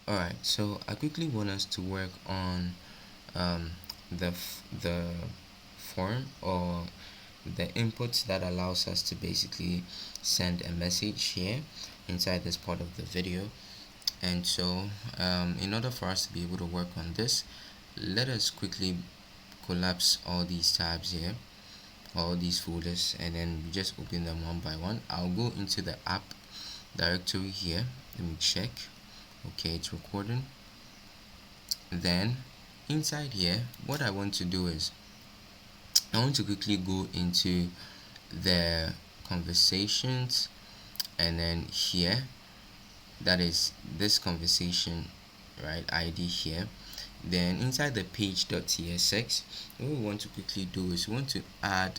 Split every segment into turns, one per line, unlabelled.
Alright, so I quickly want us to work on the form or the input that allows us to basically send a message here inside this part of the video. And so in order for us to be able to work on this, let us quickly collapse all these tabs here, all these folders, and then we just open them one by one. I'll go into the app directory here. Let me check. Okay, it's recording. Then inside here, what I want to do is I want to quickly go into the conversations, and then here, that is this conversation, right, ID here. Then inside the page.tsx, what we want to quickly do is we want to add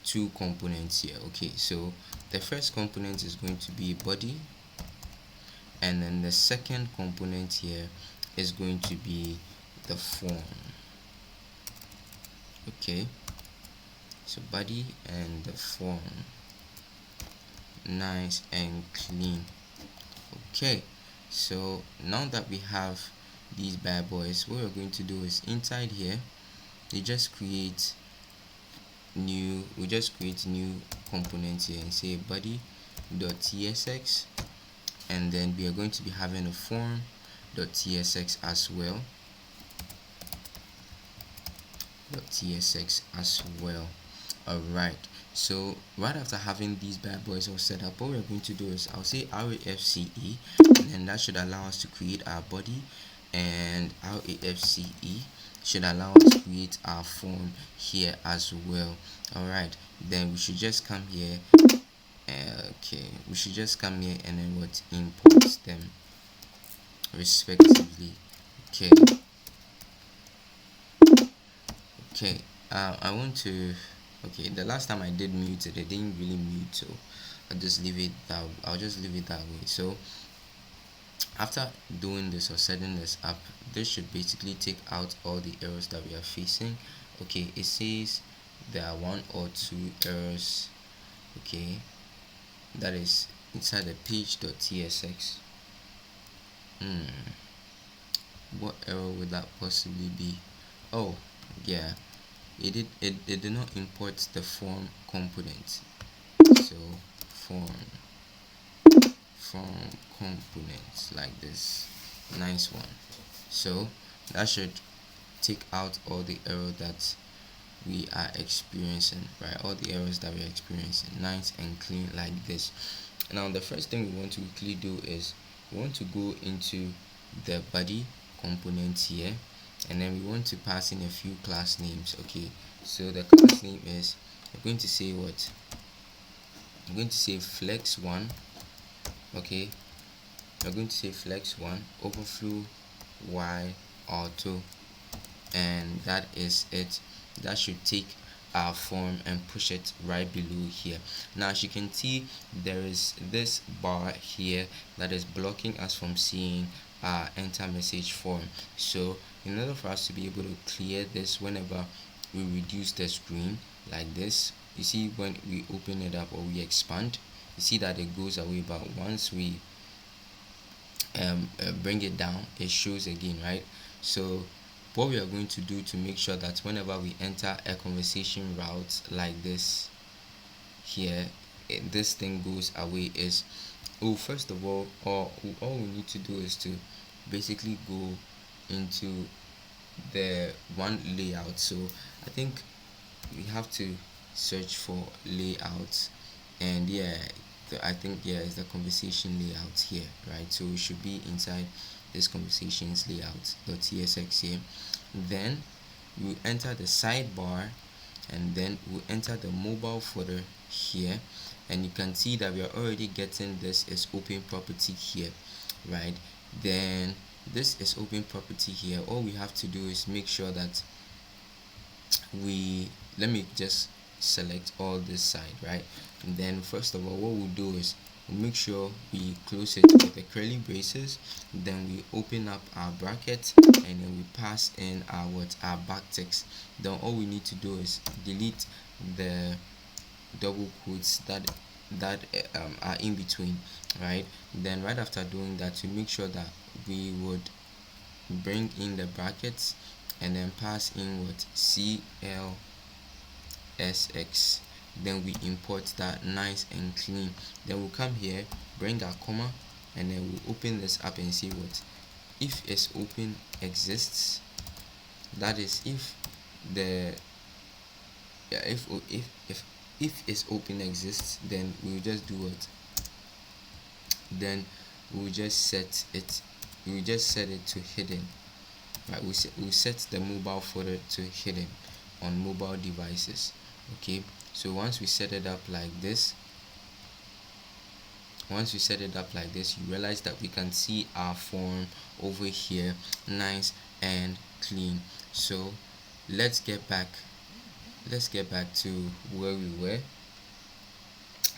two components here. Okay, so the first component is going to be body, and then the second component here is going to be the form. Okay, so body and the form, nice and clean. Okay, so now that we have these bad boys, what we're going to do is inside here we just create new components here and say body.tsx, and then we are going to be having a form.tsx as well. Alright, so right after having these bad boys all set up, what we're going to do is I'll say refce, and then that should allow us to create our body, and refce should allow us to create our form here as well. Alright, then we should just come here. Okay, we should just come here and then what, import them respectively. Okay, I want to, okay, the last time I did mute it, it didn't really mute, so I'll just leave it that way. So after doing this or setting this up, this should basically take out all the errors that we are facing. Okay, it says there are 1 or 2 errors, okay, that is inside the page.tsx. What error would that possibly be? Oh yeah, it did not import the form component. So form components like this, nice one. So that should take out all the error that we are experiencing, right? All the errors that we are experiencing, nice and clean like this. Now the first thing we want to quickly do is we want to go into the body component here, and then we want to pass in a few class names. Okay, so the class name is, I'm going to say what? I'm going to say flex1. Okay, we're going to say flex1 overflow y auto, and that is it. That should take our form and push it right below here. Now as you can see, there is this bar here that is blocking us from seeing our enter message form. So in order for us to be able to clear this whenever we reduce the screen like this, you see when we open it up or we expand, you see that it goes away, but once we bring it down, it shows again, right? So what we are going to do to make sure that whenever we enter a conversation route like this here, this thing goes away is, first of all we need to do is to basically go into the one layout. So I think we have to search for layout, and I think it's the conversation layout here, right? So we should be inside this conversations layout.tsx here. Then we enter the sidebar, and then we enter the mobile folder here, and you can see that we are already getting this is open property here, right? Then this is open property here. All we have to do is make sure that let me just select all this side, right? And then first of all, what we'll do is we'll make sure we close it with the curly braces, then we open up our bracket, and then we pass in our backticks. Then all we need to do is delete the double quotes that that are in between, right? Then right after doing that, we make sure that we would bring in the brackets and then pass in what CLSX. Then we import that nice and clean. Then we'll come here, bring our comma, and then we'll open this up and see what if is open exists. That is if the if is open exists, then we'll just do what, then we'll just set it to hidden, right? We'll set the mobile folder to hidden on mobile devices. Okay, so once we set it up like this, you realize that we can see our form over here, nice and clean. So let's get back to where we were.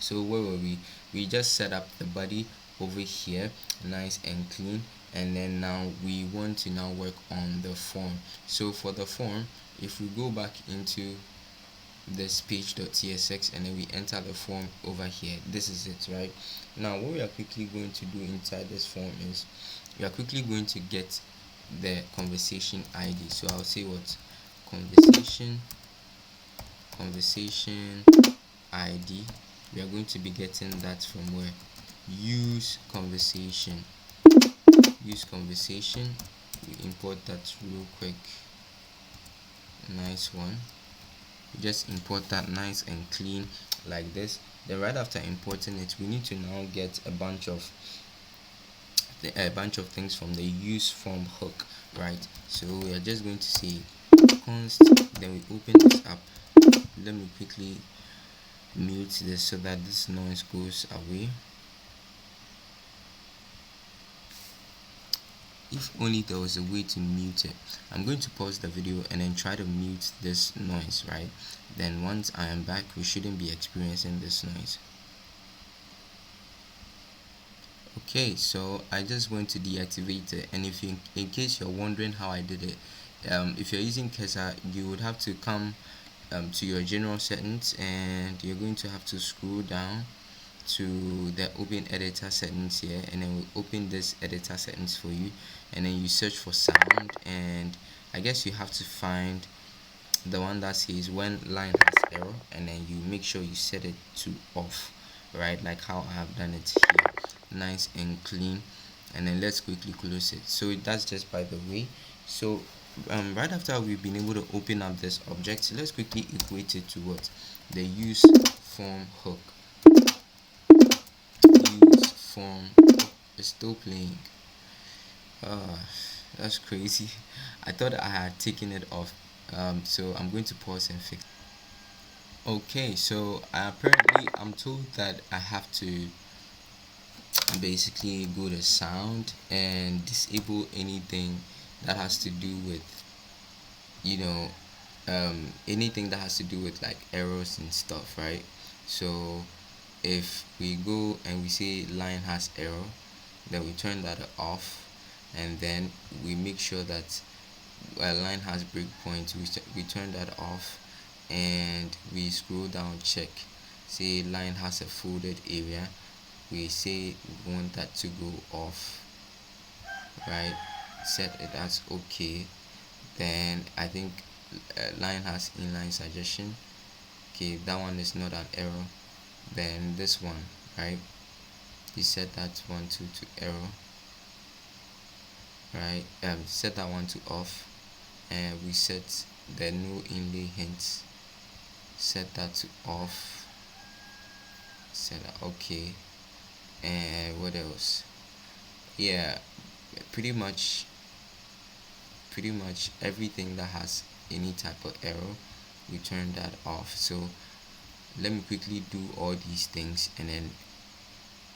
So where were we? We just set up the body over here, nice and clean, and then now we want to now work on the form. So for the form, if we go back into this page.tsx and then we enter the form over here, this is it, right? Now what we are quickly going to do inside this form is we are quickly going to get the conversation ID. So I'll say what, conversation ID. We are going to be getting that from where? Use conversation. We import that real quick. Nice one. We just import that nice and clean like this. Then right after importing it, we need to now get a bunch of things from the use form hook, right? So we are just going to say const, then we open this up. Let me quickly mute this so that this noise goes away. If only there was a way to mute it. I'm going to pause the video and then try to mute this noise, right? Then once I am back, we shouldn't be experiencing this noise. Okay, so I just went to deactivate it, and if you, in case you're wondering how I did it, if you're using Cursor, you would have to come to your general settings, and you're going to have to scroll down to the open editor settings here, and then we'll open this editor settings for you, and then you search for sound, and I guess you have to find the one that says when line has error, and then you make sure you set it to off, right? Like how I have done it here, nice and clean. And then let's quickly close it. So that's just by the way. So right after we've been able to open up this object, let's quickly equate it to what, the use form hook. Use form is still playing. That's crazy. I thought I had taken it off. So I'm going to pause and fix. Okay, so apparently I'm told that I have to basically go to sound and disable anything that has to do with, you know, anything that has to do with like errors and stuff, right? So if we go and we say line has error, then we turn that off, and then we make sure that line has breakpoint, we turn that off, and we scroll down, check, say line has a folded area, we say we want that to go off, right? Set it as okay. Then I think line has inline suggestion. Okay, that one is not an error. Then this one, right, you set that one to error, right? Set that one to off, and we set the no inlay hints, set that to off, set that okay. And what else? Yeah, pretty much everything that has any type of error, we turn that off. So let me quickly do all these things, and then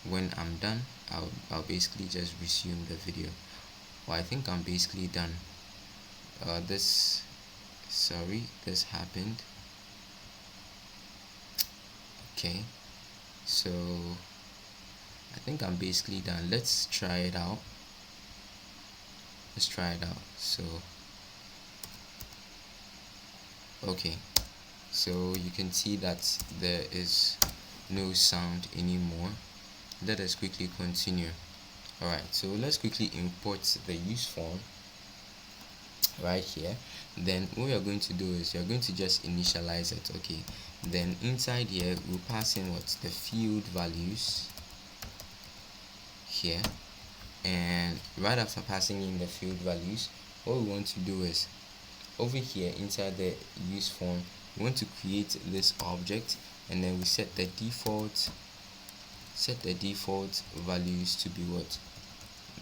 when I'm done, I'll basically just resume the video. Well, I think I'm basically done. This happened. Okay, so I think I'm basically done. Let's try it out. So okay, so you can see that there is no sound anymore. Let us quickly continue. Alright, so let's quickly import the use form right here. Then what you're going to do is you're going to just initialize it. Okay, then inside here we'll pass in what the field values here, and right after passing in the field values, what we want to do is over here inside the use form we want to create this object, and then we set the default values to be what?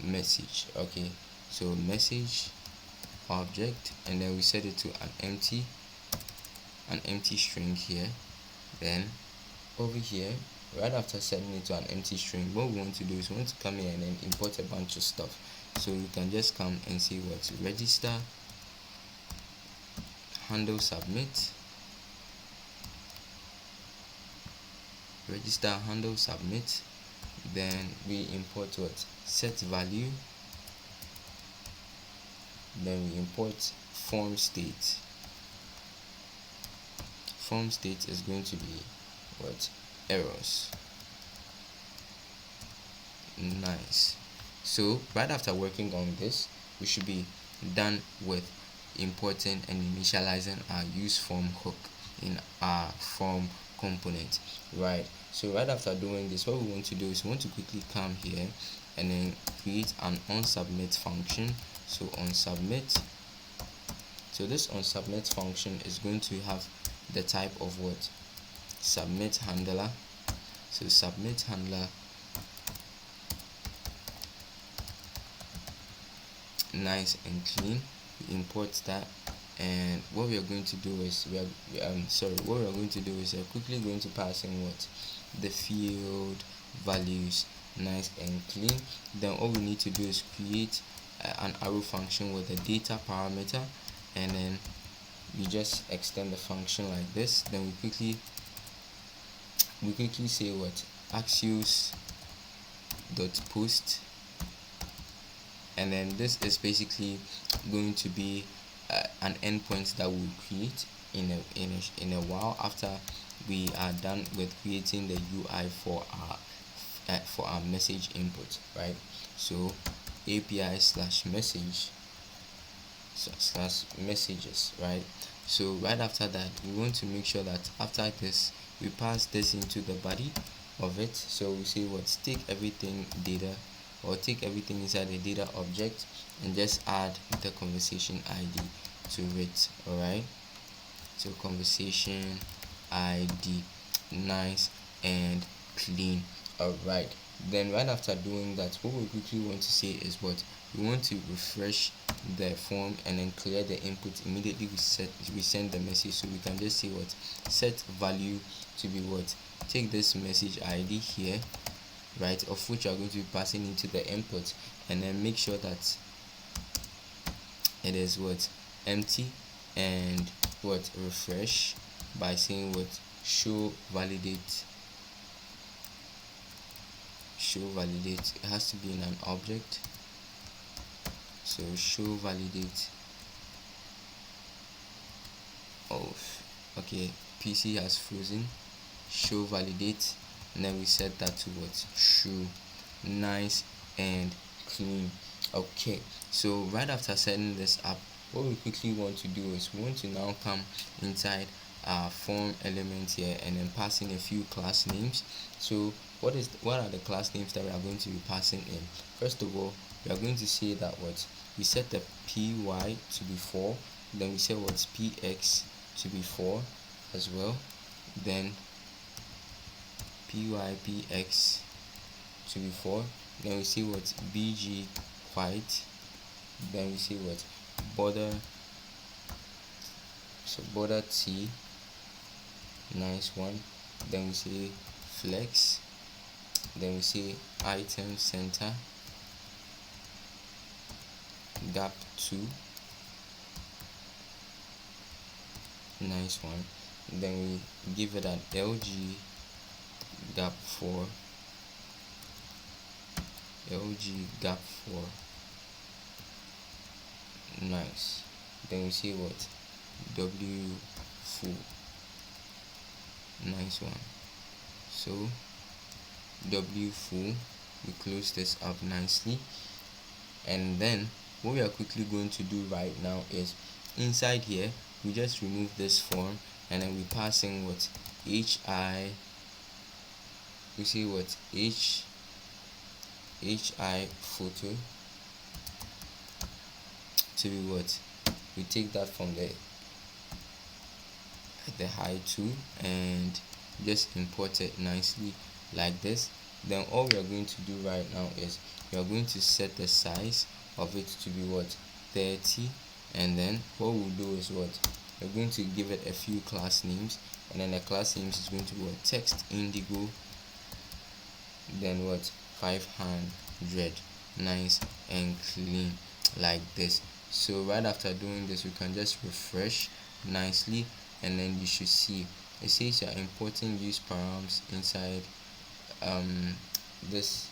Message. Okay, so message object, and then we set it to an empty string here. Then over here, right after setting it to an empty string, what we want to do is we want to come here and then import a bunch of stuff. So we can just come and say what? Register handle submit, then we import what? Set value, then we import form state. Form state is going to be what? Errors. Nice. So right after working on this, we should be done with importing and initializing our use form hook in our form component. Right, so right after doing this, what we want to do is we want to quickly come here and then create an onSubmit function. So onSubmit, so this onSubmit function is going to have the type of what? Submit handler. So submit handler, nice and clean. We import that, and what we are going to do is we are quickly going to pass in what? The field values, nice and clean. Then all we need to do is create an arrow function with a data parameter, and then we just extend the function like this. Then we quickly say what? Axios dot post, and then this is basically going to be an endpoint that we'll create in a while after we are done with creating the UI for our message input, right? So API slash message slash messages, right? So right after that, we want to make sure that after this we pass this into the body of it. So we say what? Take everything data, or take everything inside the data object and just add the conversation ID to it. Alright, so conversation ID, nice and clean. Alright, then right after doing that, what we quickly want to say is what? We want to refresh the form and then clear the input immediately we send the message. So we can just say what? Set value to be what? Take this message ID here, right, of which you are going to be passing into the input, and then make sure that it is what? Empty, and what? Refresh by saying what? Show validate. It has to be in an object. So show validate of, okay, PC has frozen. Show validate, and then we set that to what? True. Nice and clean. Okay, so right after setting this up, what we quickly want to do is we want to now come inside our form element here and then pass in a few class names. So what are the class names that we are going to be passing in? First of all, we are going to say that what? We set the py to be 4, then we say what's px to be 4 as well, then px to be 4, then we see what? bg white, then we see what? Border, so border t, nice one, then we see flex, then we see item center, gap 2, nice one, then we give it an lg gap 4, nice, then we see what? w full, nice one. So w full, we close this up nicely, and then what we are quickly going to do right now is inside here we just remove this form, and then we pass in what hi, we see what hi photo to be what, we take that from the high tool and just import it nicely like this. Then all we are going to do right now is we are going to set the size of it to be what, 30, and then what we'll do is what, we're going to give it a few class names, and then the class names is going to be what, text indigo, then what, 500, nice and clean like this. So right after doing this, we can just refresh nicely, and then you should see it says you're importing use params inside this.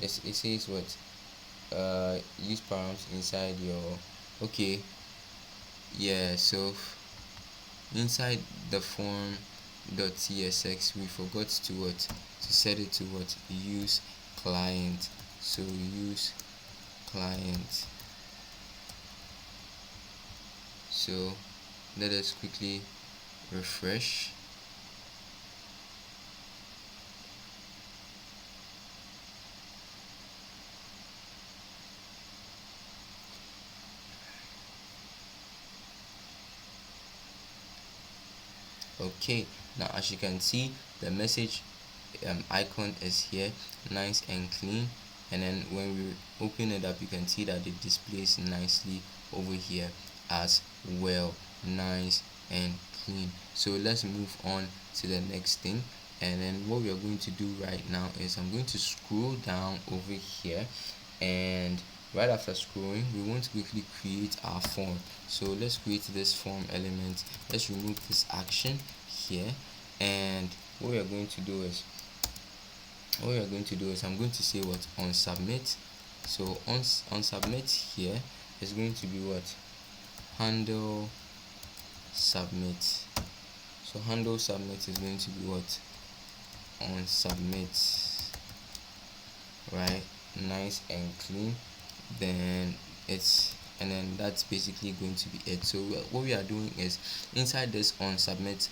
It says what, use params inside your, okay, yeah. So inside the form .tsx, we forgot to what, to set it to what, use client. So use client. So let us quickly refresh. Okay, now as you can see, the message icon is here, nice and clean, and then when we open it up, you can see that it displays nicely over here as well, nice and clean. So let's move on to the next thing, and then what we are going to do right now is I'm going to scroll down over here, and right after scrolling, we want to quickly create our form. So let's create this form element. Let's remove this action here, and what we are going to do is I'm going to say what, on submit. So on submit here is going to be what, handle submit. So handle submit is going to be what, on submit, right, nice and clean. Then it's, and then that's basically going to be it. So what we are doing is inside this on submit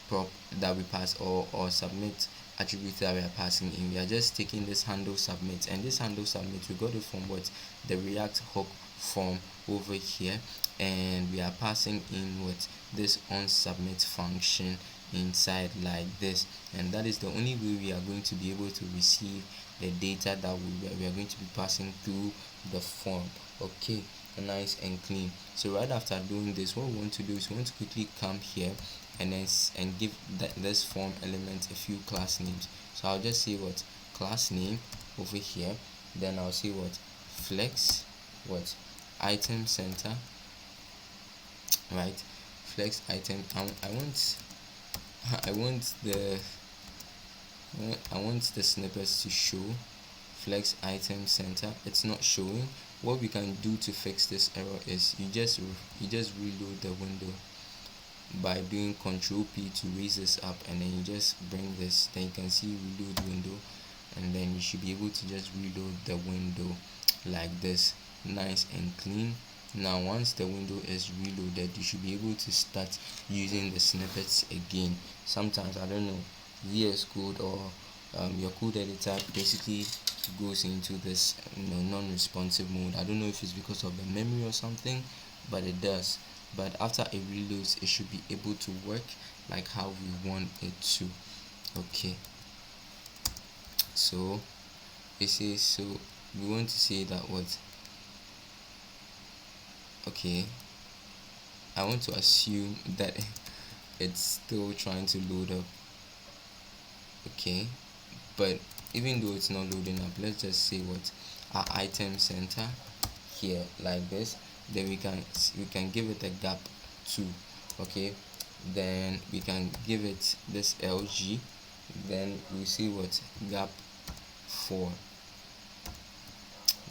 prop that we pass, or submit attribute that we are passing in, we are just taking this handle submit, and this handle submit, we got it from what, the React hook form over here, and we are passing in what, this on submit function inside like this, and that is the only way we are going to be able to receive the data that we are going to be passing through the form. Okay, nice and clean. So right after doing this, what we want to do is we want to quickly come here and then give this form element a few class names. So I'll just say what, class name over here, then I'll say what, flex what, item center, right, flex item. I want the snippets to show flex item center. It's not showing. What we can do to fix this error is you just reload the window by doing Ctrl P to raise this up, and then you just bring this, then you can see reload window, and then you should be able to just reload the window like this, nice and clean. Now once the window is reloaded, you should be able to start using the snippets again. Sometimes, I don't know, VS Code or your code editor basically goes into this non-responsive mode. I don't know if it's because of the memory or something, but it does. But after it reloads, it should be able to work like how we want it to. Okay, so it says, so we want to say that what, okay, I want to assume that it's still trying to load up. Okay, but even though it's not loading up, let's just say what, our item center here like this, then we can give it a gap 2. Okay, then we can give it this LG, then we see what, gap 4,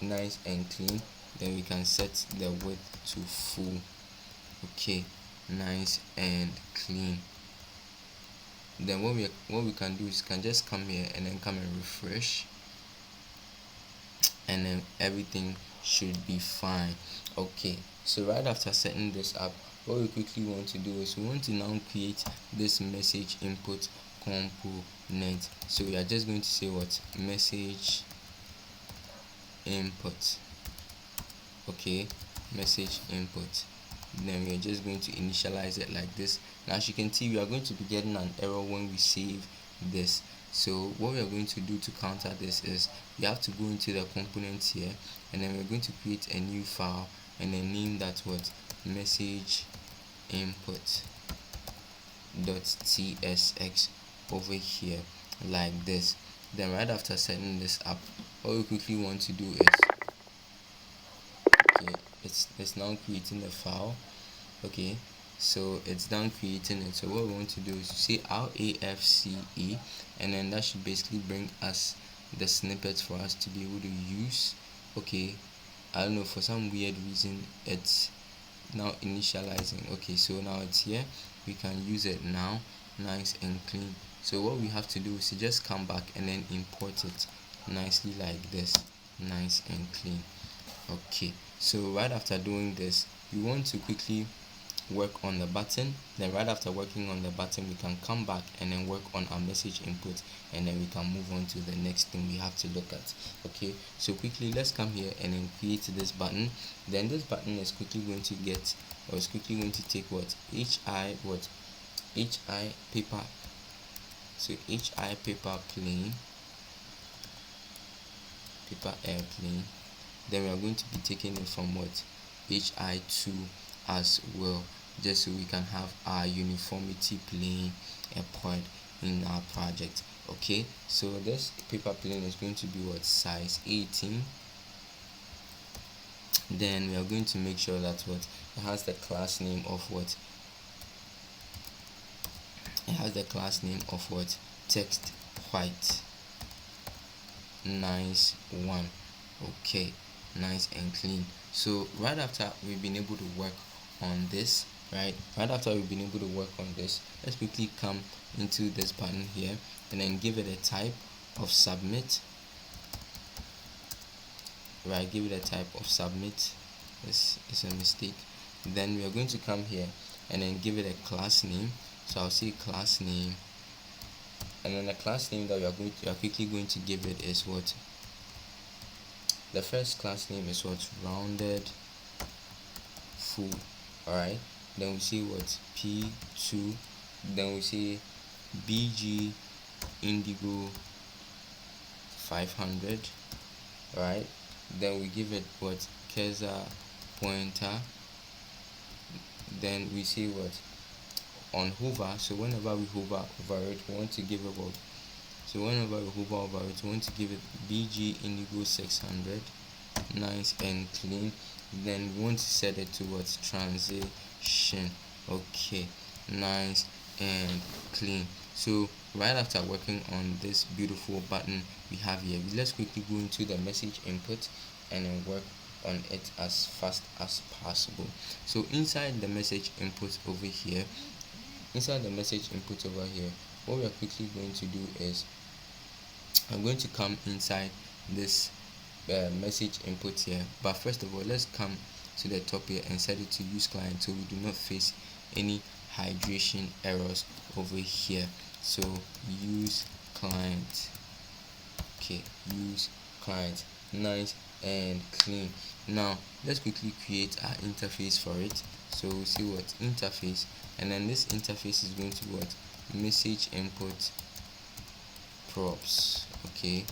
nice and clean. Then we can set the width to full. Okay, nice and clean. then what we can do is can just come here and then come and refresh, and then everything should be fine. Okay, so right after setting this up, what we quickly want to do is we want to now create this message input component. So we are just going to say what message input. Okay, message input. Then we are just going to initialize it like this. Now as you can see, we are going to be getting an error when we save this. So what we are going to do to counter this is we have to go into the components here, and then we're going to create a new file and then name that what message input .tsx over here like this. Then right after setting this up, what we quickly want to do is it's now creating the file. Okay, so it's done creating it. So what we want to do is say RAFCE, and then that should basically bring us the snippets for us to be able to use. Okay, I don't know, for some weird reason it's now initializing. Okay, so now it's here, we can use it now, nice and clean. So what we have to do is to just come back and then import it nicely like this, nice and clean. Okay, so right after doing this, we want to quickly work on the button. Then right after working on the button, we can come back and then work on our message input, and then we can move on to the next thing we have to look at. Okay, so quickly let's come here and then create this button. Then this button is quickly going to get, or is quickly going to take what hi paper. So hi paper plane, paper airplane. Then we are going to be taking it from what hi2 as well, just so we can have our uniformity plane apart in our project. Okay, so this paper plane is going to be what size 18. Then we are going to make sure that what it has the class name of what text white, nice one. Okay, nice and clean. So right after we've been able to work on this, let's quickly come into this button here and then give it a type of submit. Give it a type of submit. This is a mistake. Then we are going to come here and then give it a class name. So I'll say class name, and then the class name that we are quickly going to give it is what the first class name is what rounded full. Alright, then we see what p2, then we see bg indigo 500. Right, then we give it what cursor pointer. Then we see what on hover, so whenever we hover over it, we want to give it what, so whenever we hover over it, we want to give it bg indigo 600, nice and clean. Then we want to set it to what transition. Okay, nice and clean. So right after working on this beautiful button we have here, let's quickly go into the message input and then work on it as fast as possible. So inside the message input over here, what we are quickly going to do is I'm going to come inside this message input here, but first of all let's come to the top here and set it to use client so we do not face any hydration errors over here. So use client. Okay, use client, nice and clean. Now let's quickly create our interface for it. So we'll see what interface, and then this interface is going to be what message input props. Okay,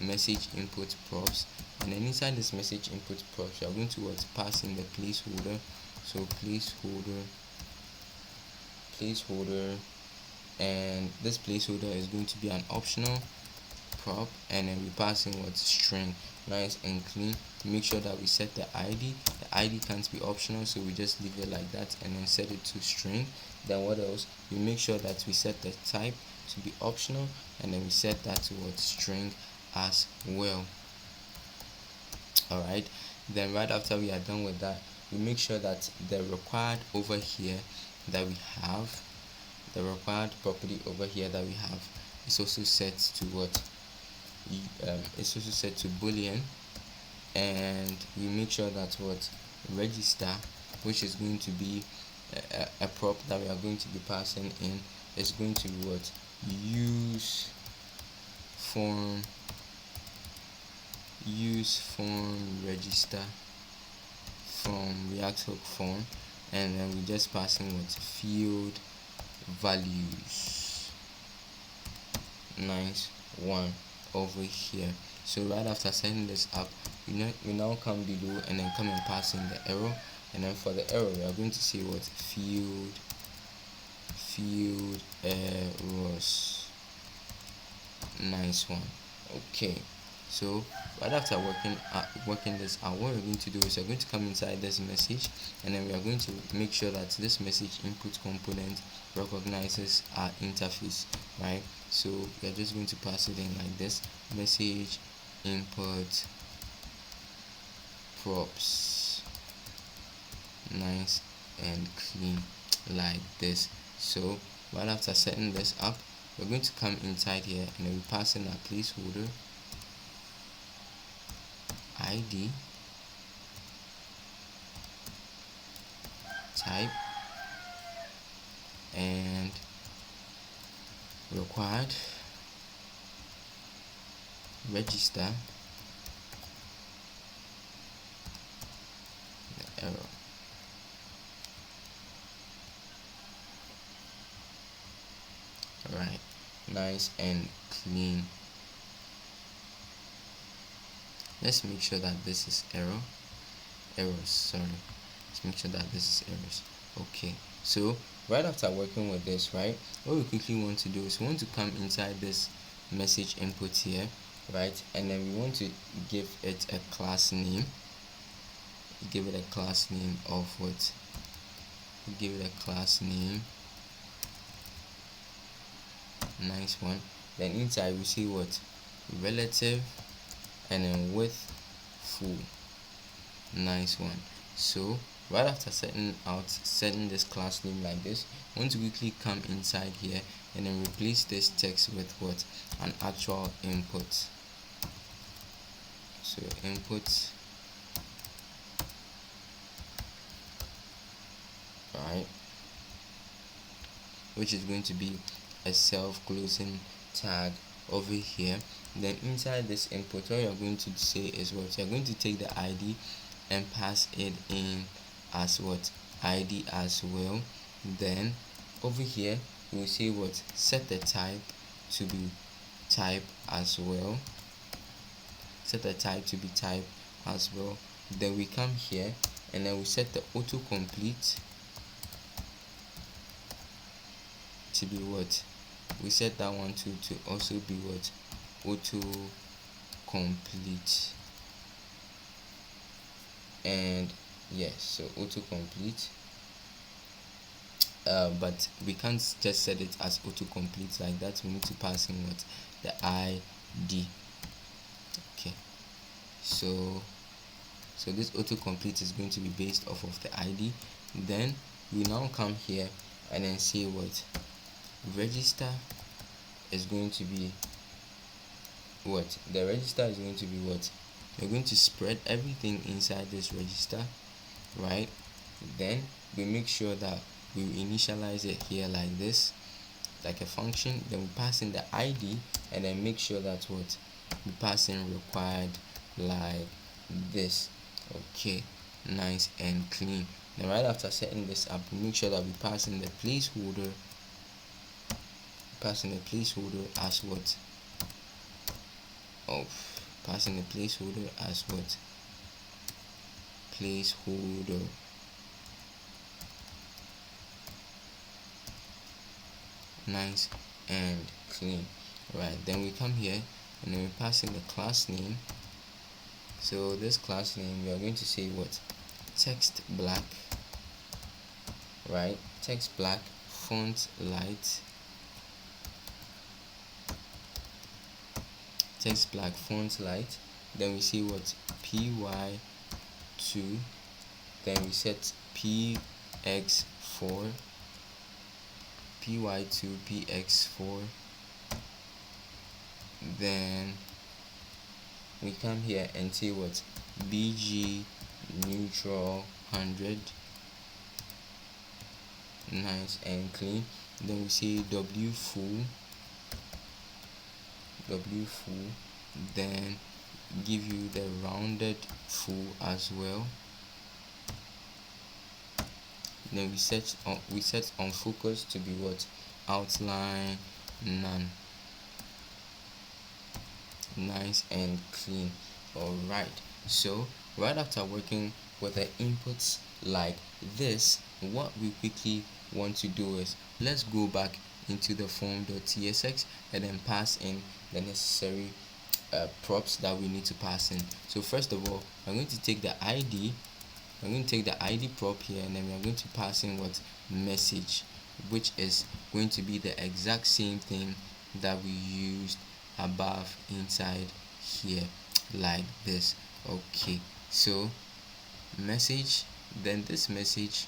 message input props, and then inside this message input props we are going to what pass in the placeholder. So placeholder, and this placeholder is going to be an optional prop, and then we pass in what string, nice and clean. Make sure that we set the id can't be optional, so we just leave it like that and then set it to string. Then what else, we make sure that we set the type to be optional, and then we set that to what string as well. Alright, then right after we are done with that, we make sure that the required over here that we have the required property over here that we have is also set to what? It's also set to boolean, and we make sure that what register, which is going to be a prop that we are going to be passing in, is going to be what? Use form register from React hook form, and then we just passing what? Field values. Nice one over here. So right after setting this up, we now come below and then come and pass in the error, and then for the error we are going to say what? Field errors. Nice one. Okay, so right after working this out, what we're going to do is we're going to come inside this message, and then we are going to make sure that this message input component recognizes our interface, right? So we are just going to pass it in like this: message input props. Nice and clean like this. So right after setting this up, we're going to come inside here and then we pass in our placeholder ID, type, and required register the error. Right, nice and clean. Let's make sure that this is errors. Let's make sure that this is errors. Okay, so right after working with this, right, what we quickly want to do is we want to come inside this message input here, right, and then we want to give it a class name. Give it a class name of what? Give it a class name. Nice one. Then inside we see what? Relative, and then width full. Nice one. So right after setting this class name like this, I want to quickly come inside here and then replace this text with what? An actual input. So input, right, which is going to be a self-closing tag over here. Then inside this input, what you're going to say is what? You're going to take the ID and pass it in as what? ID as well. Then over here we'll say what? Set the type to be type as well. Set the type to be type as well. Then we come here and then we set the autocomplete to be what? We set that one to also be what? Auto complete. And yes, so autocomplete, but we can't just set it as autocomplete like that. We need to pass in what? The ID. Okay, so this autocomplete is going to be based off of the ID. Then we now come here and then say what? Register is going to be what? The register is going to be what? We're going to spread everything inside this register, right? Then we make sure that we initialize it here like this, like a function. Then we pass in the ID and then make sure that what? We pass in required like this. Okay, nice and clean. Then right after setting this up, we make sure that we pass in the placeholder. Passing the placeholder as what? Passing the placeholder as what? Placeholder. Nice and clean. Right, then we come here and then we pass in the class name. So this class name, we are going to say what? Text black, right? Text black, font light. Text black, font light. Then we see what? py2. Then we set px4, py to px4, then we come here and say what, bg neutral 100, nice and clean. Then we say w full, then give you the rounded full as well. Then we set on focus to be what, outline none, nice and clean. All right, so right after working with the inputs like this, what we quickly want to do is, let's go back into the form.tsx and then pass in the necessary props that we need to pass in. So first of all, I'm going to take the id prop here, and then we are going to pass in what, message, which is going to be the exact same thing that we used above inside here, like this. Okay, so message, then this message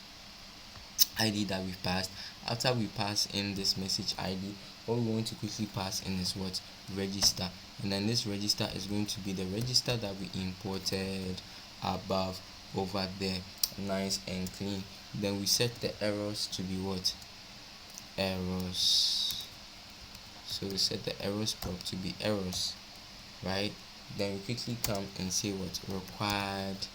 id that we passed. After we pass in this message id, what we want to quickly pass in is what, register, and then this register is going to be the register that we imported above over there, nice and clean. Then we set the errors to be what, errors. So we set the errors prop to be errors, right? Then we quickly come and say what, required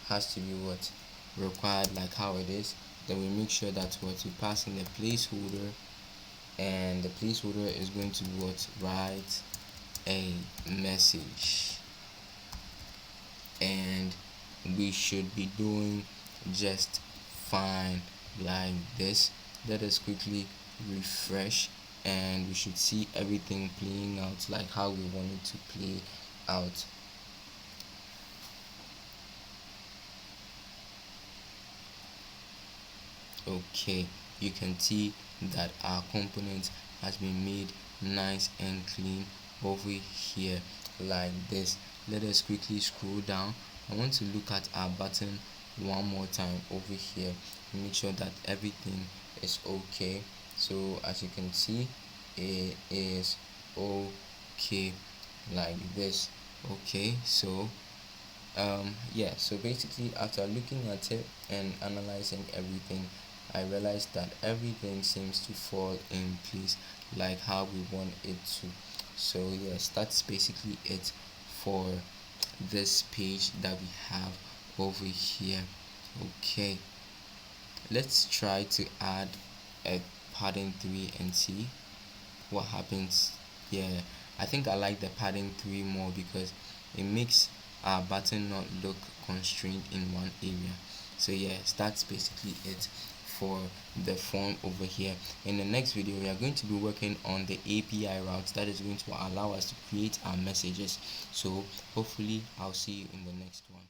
has to be what, required, like how it is. Then we make sure that what, we pass in the placeholder, and the placeholder is going to be what, write a message, and we should be doing just fine like this. Let us quickly refresh, and we should see everything playing out like how we want it to play out. Okay, you can see that our component has been made nice and clean over here like this. Let us quickly scroll down. I want to look at our button one more time over here, make sure that everything is okay. So as you can see, it is okay like this. Okay, so yeah, so basically after looking at it and analyzing everything, I realized that everything seems to fall in place like how we want it to. So yes, that's basically it for this page that we have over here. Okay, let's try to add a padding 3 and see what happens. Yeah, I think I like the padding 3 more because it makes our button not look constrained in one area. So yes, that's basically it for the form over here. In the next video, we are going to be working on the API routes that is going to allow us to create our messages. So hopefully I'll see you in the next one.